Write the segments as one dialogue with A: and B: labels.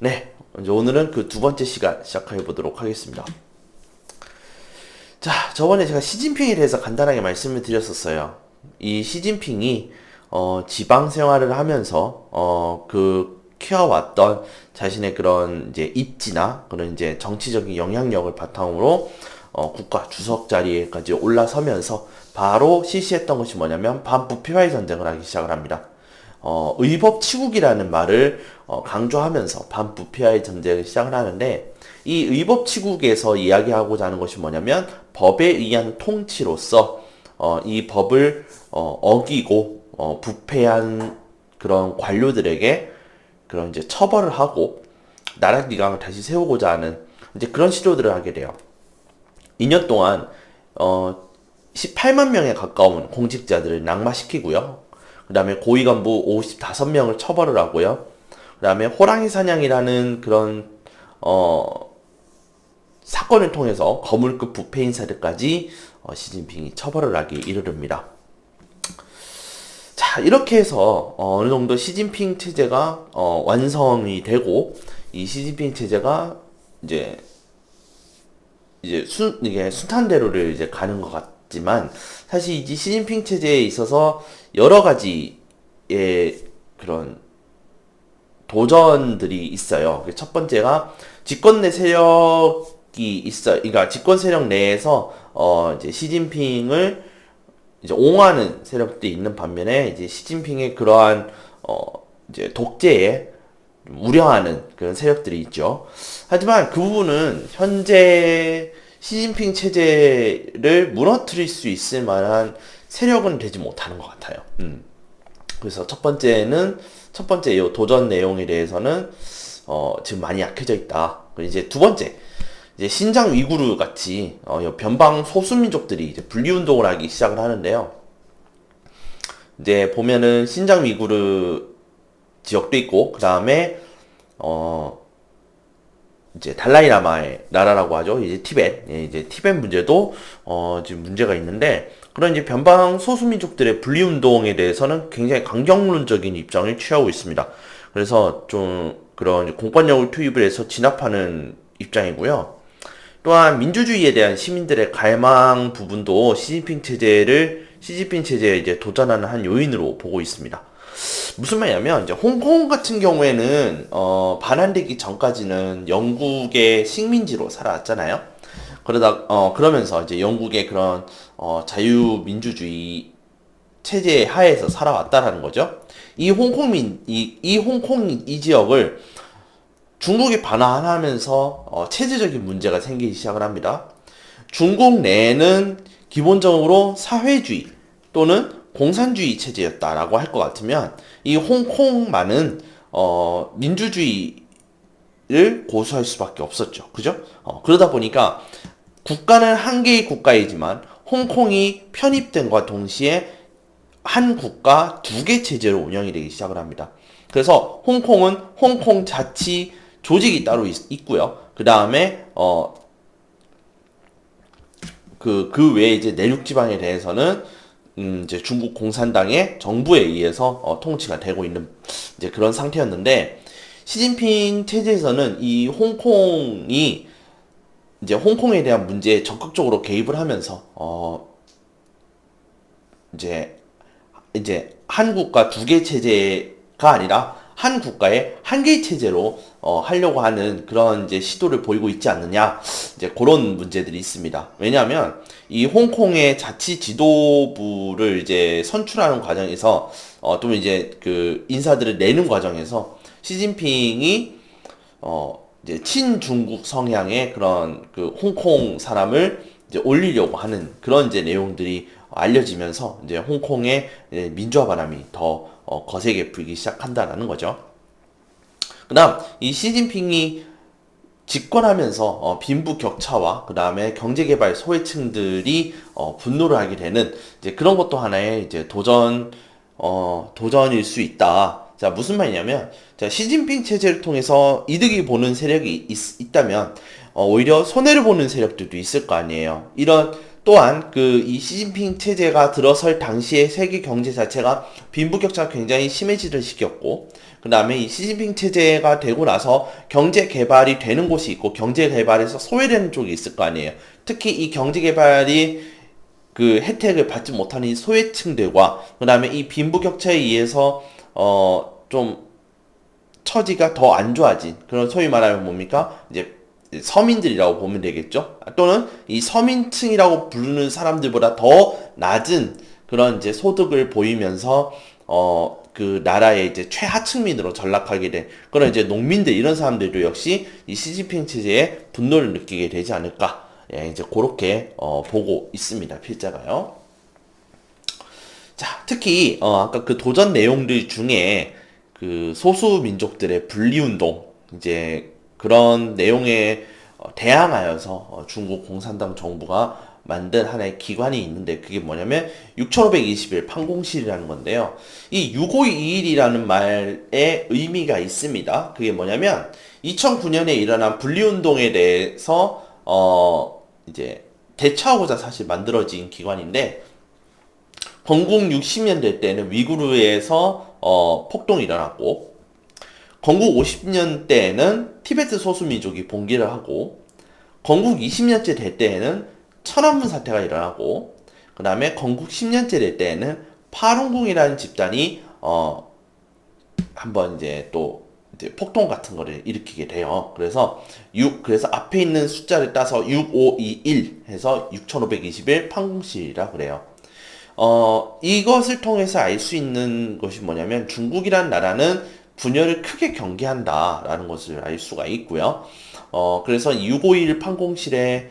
A: 네, 이제 오늘은 그 두 번째 시간 시작해 보도록 하겠습니다. 자, 저번에 제가 시진핑에 대해서 간단하게 말씀을 드렸었어요. 이 시진핑이 지방 생활을 하면서 키워왔던 자신의 그런 이제 입지나 그런 이제 정치적인 영향력을 바탕으로 국가 주석 자리에까지 올라서면서 바로 실시했던 것이 뭐냐면 반부패와의 전쟁을 하기 시작을 합니다. 의법치국이라는 말을 강조하면서 반부패와의 전쟁을 시작을 하는데, 이 의법치국에서 이야기하고자 하는 것이 뭐냐면 법에 의한 통치로서 이 법을 어기고 부패한 그런 관료들에게 그런 이제 처벌을 하고 나라 기강을 다시 세우고자 하는 이제 그런 시도들을 하게 돼요. 2년 동안 18만 명에 가까운 공직자들을 낙마시키고요. 그 다음에 고위 간부 55명을 처벌을 하고요. 그 다음에 호랑이 사냥이라는 그런 사건을 통해서 거물급 부패 인사들까지 시진핑이 처벌을 하기 이르릅니다. 자, 이렇게 해서 어느 정도 시진핑 체제가 완성이 되고, 이 시진핑 체제가 이제 이게 순탄대로를 이제 가는 것 같지만, 사실 이 시진핑 체제에 있어서 여러 가지의 그런 도전들이 있어요. 첫 번째가 집권 내 세력이 있어요. 그러니까 집권 세력 내에서 이제 시진핑을 이제 옹호하는 세력들이 있는 반면에, 이제 시진핑의 그러한 이제 독재에 우려하는 그런 세력들이 있죠. 하지만 그 부분은 현재 시진핑 체제를 무너뜨릴 수 있을 만한 세력은 되지 못하는 것 같아요. 그래서 첫 번째 이 도전 내용에 대해서는 지금 많이 약해져 있다. 그리고 이제 두 번째, 이제 신장 위구르 같이 변방 소수민족들이 이제 분리운동을 하기 시작을 하는데요. 이제 보면은 신장 위구르 지역도 있고, 그 다음에 이제 달라이라마의 나라라고 하죠. 이제 티벳, 이제 티벳 문제도 지금 문제가 있는데, 그런 이제 변방 소수민족들의 분리운동에 대해서는 굉장히 강경론적인 입장을 취하고 있습니다. 그래서 좀 그런 공권력을 투입을 해서 진압하는 입장이고요. 또한 민주주의에 대한 시민들의 갈망 부분도 시진핑 체제에 이제 도전하는 한 요인으로 보고 있습니다. 무슨 말이냐면, 이제 홍콩 같은 경우에는 반환되기 전까지는 영국의 식민지로 살아왔잖아요. 그러면서 이제 영국의 그런 자유민주주의 체제 하에서 살아왔다라는 거죠. 이 홍콩 이 지역을 중국이 반환하면서 체제적인 문제가 생기기 시작을 합니다. 중국 내에는 기본적으로 사회주의 또는 공산주의 체제였다라고 할 것 같으면, 이 홍콩만은 민주주의를 고수할 수밖에 없었죠. 그죠? 그러다 보니까 국가는 한 개의 국가이지만 홍콩이 편입된과 동시에 한 국가 두 개 체제로 운영이 되기 시작을 합니다. 그래서 홍콩은 홍콩 자치 조직이 따로 있고요. 그 다음에 그 외에 이제 내륙 지방에 대해서는 이제 중국 공산당의 정부에 의해서 통치가 되고 있는 이제 그런 상태였는데, 시진핑 체제에서는 이 홍콩이 이제 홍콩에 대한 문제에 적극적으로 개입을 하면서 이제 한 국가 두 개 체제가 아니라 한 국가의 한 개 체제로 하려고 하는 그런 이제 시도를 보이고 있지 않느냐, 이제 그런 문제들이 있습니다. 왜냐하면 이 홍콩의 자치 지도부를 이제 선출하는 과정에서 또 이제 그 인사들을 내는 과정에서 시진핑이 이제 친중국 성향의 그런 그 홍콩 사람을 이제 올리려고 하는 그런 이제 내용들이 알려지면서, 이제 홍콩의 민주화 바람이 더 거세게 불기 시작한다라는 거죠. 그다음 이 시진핑이 집권하면서 빈부격차와 그 다음에 경제개발 소외층들이 분노를 하게 되는 이제 그런 것도 하나의 이제 도전일 수 있다. 자, 무슨 말이냐면, 자, 시진핑 체제를 통해서 이득이 보는 세력이 있다면 오히려 손해를 보는 세력들도 있을 거 아니에요. 또한 이 시진핑 체제가 들어설 당시에 세계 경제 자체가 빈부격차가 굉장히 심해지를 시켰고, 그 다음에 이 시진핑 체제가 되고 나서 경제 개발이 되는 곳이 있고 경제 개발에서 소외되는 쪽이 있을 거 아니에요. 특히 이 경제 개발이 그 혜택을 받지 못하는 이 소외층들과 그 다음에 이 빈부격차에 의해서 좀 처지가 더 안 좋아진 그런 소위 말하면 뭡니까? 이제 서민들이라고 보면 되겠죠. 또는 이 서민층이라고 부르는 사람들보다 더 낮은 그런 이제 소득을 보이면서 그 나라의 이제 최하층민으로 전락하게 된 그런 이제 농민들 이런 사람들도 역시 이 시진핑 체제에 분노를 느끼게 되지 않을까. 예, 이제 그렇게 보고 있습니다. 필자가요. 자, 특히 아까 그 도전 내용들 중에 그 소수 민족들의 분리운동 이제 그런 내용에 대항하여서 중국 공산당 정부가 만든 하나의 기관이 있는데 그게 뭐냐면 6521 판공실이라는 건데요. 이 6521이라는 말에 의미가 있습니다. 그게 뭐냐면 2009년에 일어난 분리운동에 대해서 이제 대처하고자 사실 만들어진 기관인데 건국 60년대 때는 위구르에서 폭동이 일어났고 건국 50년대에는 티베트 소수민족이 봉기를 하고 건국 20년째 될 때에는 천안문 사태가 일어나고 그 다음에 건국 10년째 될 때에는 파룬궁이라는 집단이 한번 이제 또 이제 폭동 같은 거를 일으키게 돼요. 그래서 앞에 있는 숫자를 따서 6521 해서 6521 판공실이라 그래요. 이것을 통해서 알 수 있는 것이 뭐냐면 중국이란 나라는 분열을 크게 경계한다라는 것을 알 수가 있고요. 그래서 6521 판공실의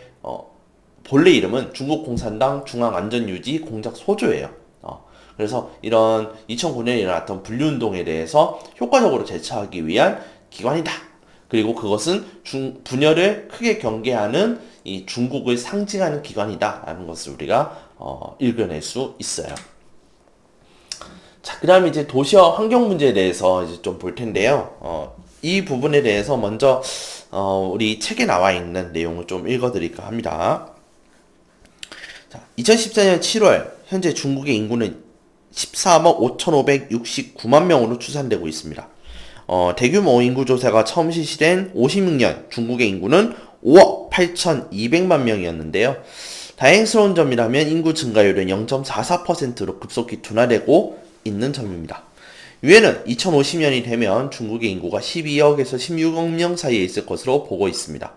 A: 본래 이름은 중국 공산당 중앙안전유지 공작 소조예요. 그래서 이런 2009년에 일어났던 분리운동에 대해서 효과적으로 대처하기 위한 기관이다. 그리고 그것은 분열을 크게 경계하는 이 중국을 상징하는 기관이다라는 것을 우리가 읽어낼 수 있어요. 자, 그 다음에 이제 도시와 환경 문제에 대해서 이제 좀 볼 텐데요. 이 부분에 대해서 먼저 우리 책에 나와 있는 내용을 좀 읽어드릴까 합니다. 자, 2014년 7월 현재 중국의 인구는 14억 5,569만 명으로 추산되고 있습니다. 대규모 인구조사가 처음 실시된 56년 중국의 인구는 5억 8,200만 명이었는데요. 다행스러운 점이라면 인구 증가율은 0.44%로 급속히 둔화되고 있는 점입니다. 유엔은 2050년이 되면 중국의 인구가 12억에서 16억 명 사이에 있을 것으로 보고 있습니다.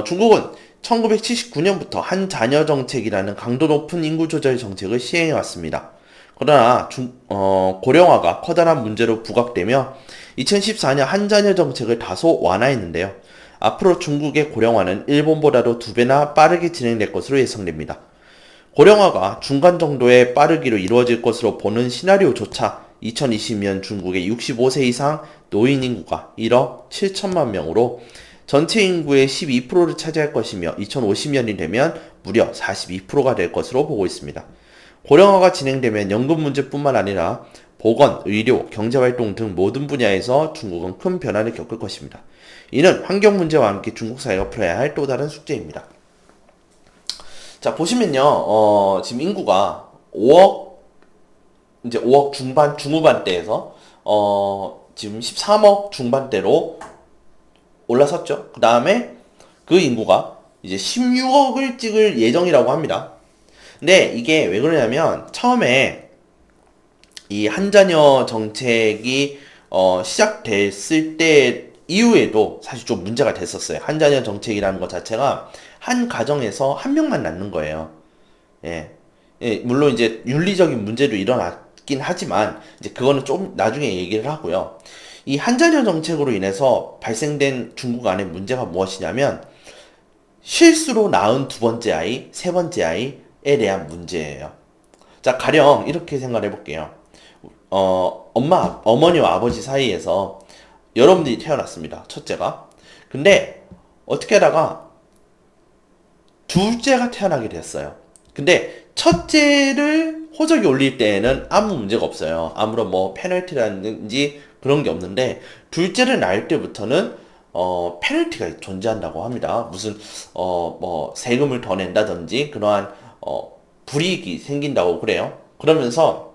A: 중국은 1979년부터 한 자녀 정책이라는 강도 높은 인구 조절 정책을 시행해 왔습니다. 그러나 고령화가 커다란 문제로 부각되며 2014년 한 자녀 정책을 다소 완화했는데요. 앞으로 중국의 고령화는 일본보다도 2배나 빠르게 진행될 것으로 예상됩니다. 고령화가 중간 정도의 빠르기로 이루어질 것으로 보는 시나리오조차 2020년 중국의 65세 이상 노인 인구가 1억 7천만 명으로 전체 인구의 12%를 차지할 것이며 2050년이 되면 무려 42%가 될 것으로 보고 있습니다. 고령화가 진행되면 연금 문제뿐만 아니라 보건, 의료, 경제활동 등 모든 분야에서 중국은 큰 변화를 겪을 것입니다. 이는 환경 문제와 함께 중국 사회가 풀어야 할 또 다른 숙제입니다. 자, 보시면요, 지금 인구가 5억 중후반대에서, 지금 13억 중반대로 올라섰죠. 그 다음에 그 인구가 이제 16억을 찍을 예정이라고 합니다. 근데 이게 왜 그러냐면 처음에 이 한자녀 정책이 시작됐을 때 이후에도 사실 좀 문제가 됐었어요. 한자녀 정책이라는 것 자체가 한 가정에서 한 명만 낳는 거예요. 예. 예, 물론 이제 윤리적인 문제도 일어났긴 하지만 이제 그거는 좀 나중에 얘기를 하고요. 이 한자녀 정책으로 인해서 발생된 중국 안의 문제가 무엇이냐면 실수로 낳은 두 번째 아이, 세 번째 아이에 대한 문제예요. 자, 가령 이렇게 생각해 볼게요. 어머니와 아버지 사이에서 여러분들이 태어났습니다. 첫째가. 근데 어떻게 하다가 둘째가 태어나게 됐어요. 근데 첫째를 호적이 올릴 때에는 아무 문제가 없어요. 아무런 뭐 페널티라든지 그런 게 없는데 둘째를 낳을 때부터는 페널티가 존재한다고 합니다. 무슨 뭐 세금을 더 낸다든지 그러한 불이익이 생긴다고 그래요. 그러면서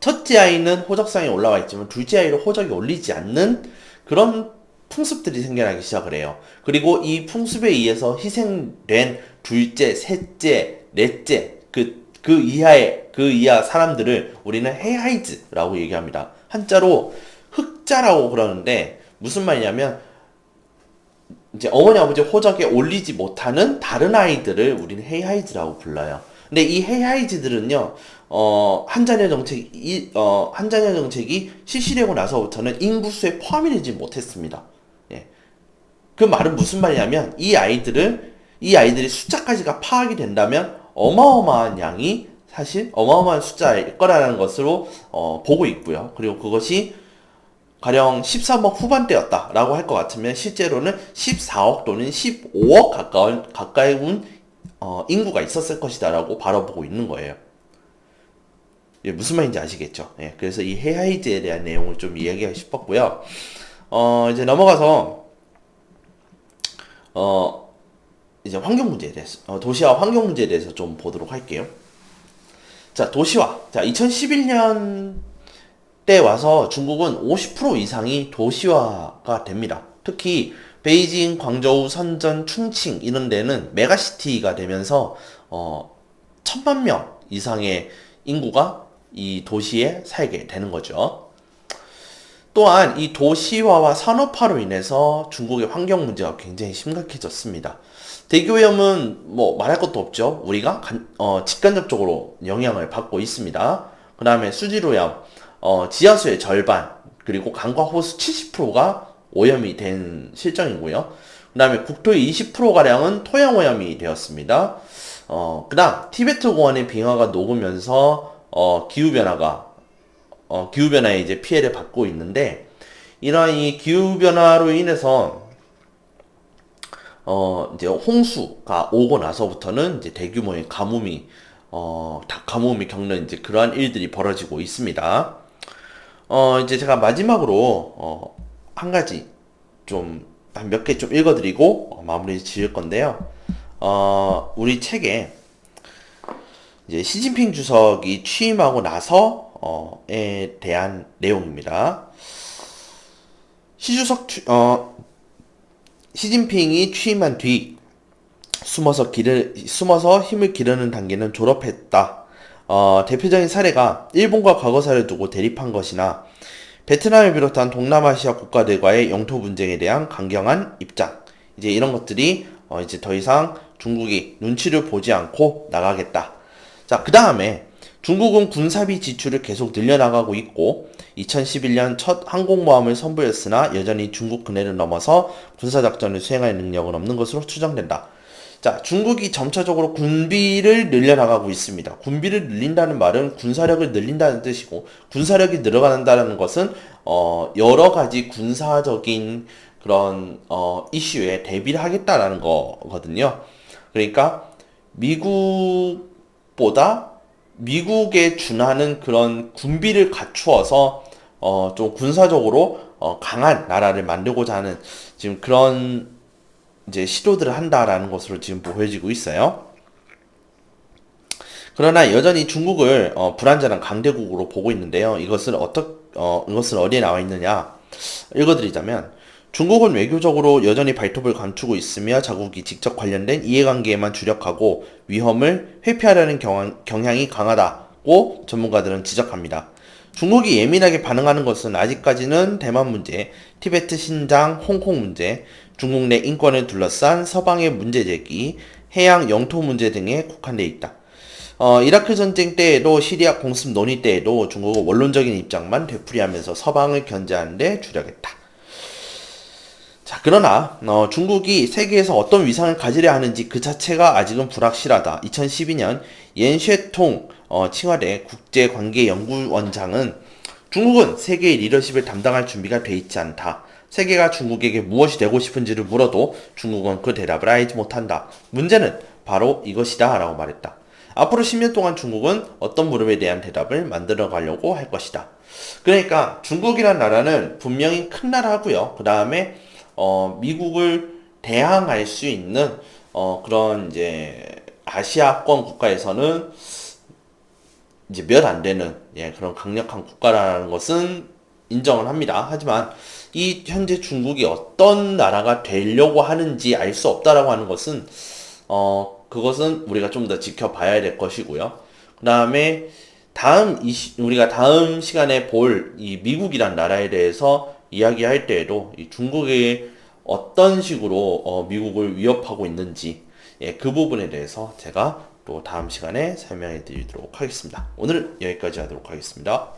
A: 첫째 아이는 호적상에 올라와 있지만 둘째 아이를 호적에 올리지 않는 그런 풍습들이 생겨나기 시작을 해요. 그리고 이 풍습에 의해서 희생된 둘째, 셋째, 넷째, 그 이하 사람들을 우리는 헤하이즈라고 얘기합니다. 한자로 흑자라고 그러는데, 무슨 말이냐면, 이제 어머니 아버지 호적에 올리지 못하는 다른 아이들을 우리는 헤이하이즈라고 불러요. 근데 이 헤이하이즈들은요, 한자녀 정책이 실시되고 나서부터는 인구수에 포함이 되지 못했습니다. 예. 그 말은 무슨 말이냐면, 이 아이들의 숫자까지가 파악이 된다면, 사실 어마어마한 숫자일 거라는 것으로, 보고 있고요. 그리고 그것이 가령 13억 후반대였다라고 할 것 같으면 실제로는 14억 또는 15억 가까운 인구가 있었을 것이다라고 바라보고 있는 거예요. 예, 무슨 말인지 아시겠죠? 예, 그래서 이 헤하이즈에 대한 내용을 좀 이야기하고 싶었고요. 이제 넘어가서 이제 환경 문제에 대해서 도시화 환경 문제에 대해서 좀 보도록 할게요. 자, 도시화. 자, 2011년 때 와서 중국은 50% 이상이 도시화가 됩니다. 특히 베이징, 광저우, 선전, 충칭 이런 데는 메가시티가 되면서 1000만 명 이상의 인구가 이 도시에 살게 되는 거죠. 또한 이 도시화와 산업화로 인해서 중국의 환경 문제가 굉장히 심각해졌습니다. 대기오염은 뭐 말할 것도 없죠. 우리가 직간접적으로 영향을 받고 있습니다. 그 다음에 수질오염, 지하수의 절반, 그리고 강과 호수 70%가 오염이 된 실정이고요. 그 다음에 국토의 20%가량은 토양오염이 되었습니다. 그 다음, 티베트 공원의 빙하가 녹으면서, 기후변화에 이제 피해를 받고 있는데, 이러한 이 기후변화로 인해서, 이제 홍수가 오고 나서부터는 이제 대규모의 가뭄이 겪는 이제 그러한 일들이 벌어지고 있습니다. 이제 제가 마지막으로, 한 가지 한 몇 개 좀 읽어드리고, 마무리 지을 건데요. 우리 책에, 이제 시진핑 주석이 취임하고 나서에 대한 내용입니다. 시진핑이 취임한 뒤, 숨어서 힘을 기르는 단계는 졸업했다. 대표적인 사례가 일본과 과거사를 두고 대립한 것이나 베트남을 비롯한 동남아시아 국가들과의 영토 분쟁에 대한 강경한 입장. 이제 이런 것들이 이제 더 이상 중국이 눈치를 보지 않고 나가겠다. 자, 그 다음에 중국은 군사비 지출을 계속 늘려나가고 있고 2011년 첫 항공모함을 선보였으나 여전히 중국 근해를 넘어서 군사작전을 수행할 능력은 없는 것으로 추정된다. 자, 중국이 점차적으로 군비를 늘려나가고 있습니다. 군비를 늘린다는 말은 군사력을 늘린다는 뜻이고, 군사력이 늘어간다는 것은, 여러 가지 군사적인 그런, 이슈에 대비를 하겠다라는 거거든요. 그러니까, 미국에 준하는 그런 군비를 갖추어서, 좀 군사적으로, 강한 나라를 만들고자 하는, 지금 그런, 이제 시도들을 한다라는 것으로 지금 보여지고 있어요. 그러나 여전히 중국을 불완전한 강대국으로 보고 있는데요. 이것은 어디에 나와 있느냐? 읽어드리자면 중국은 외교적으로 여전히 발톱을 감추고 있으며 자국이 직접 관련된 이해관계에만 주력하고 위험을 회피하려는 경향이 강하다고 전문가들은 지적합니다. 중국이 예민하게 반응하는 것은 아직까지는 대만 문제, 티베트 신장, 홍콩 문제, 중국 내 인권을 둘러싼 서방의 문제 제기, 해양 영토 문제 등에 국한되어 있다. 이라크 전쟁 때에도 시리아 공습 논의 때에도 중국은 원론적인 입장만 되풀이하면서 서방을 견제하는 데 주력했다. 자, 그러나 중국이 세계에서 어떤 위상을 가지려 하는지 그 자체가 아직은 불확실하다. 2012년 옌쉐통 칭화대 국제관계연구원장은 중국은 세계의 리더십을 담당할 준비가 돼 있지 않다. 세계가 중국에게 무엇이 되고 싶은지를 물어도 중국은 그 대답을 알지 못한다. 문제는 바로 이것이다 라고 말했다. 앞으로 10년 동안 중국은 어떤 물음에 대한 대답을 만들어 가려고 할 것이다. 그러니까 중국이란 나라는 분명히 큰 나라고요. 그 다음에 미국을 대항할 수 있는 그런 이제 아시아권 국가에서는 이제 몇 안 되는 그런 강력한 국가라는 것은 인정을 합니다. 하지만 이 현재 중국이 어떤 나라가 되려고 하는지 알 수 없다라고 하는 것은 그것은 우리가 좀 더 지켜봐야 될 것이고요. 그 다음에 우리가 다음 시간에 볼 이 미국이란 나라에 대해서 이야기할 때에도 이 중국이 어떤 식으로 미국을 위협하고 있는지 그 부분에 대해서 제가 또 다음 시간에 설명해 드리도록 하겠습니다. 오늘 여기까지 하도록 하겠습니다.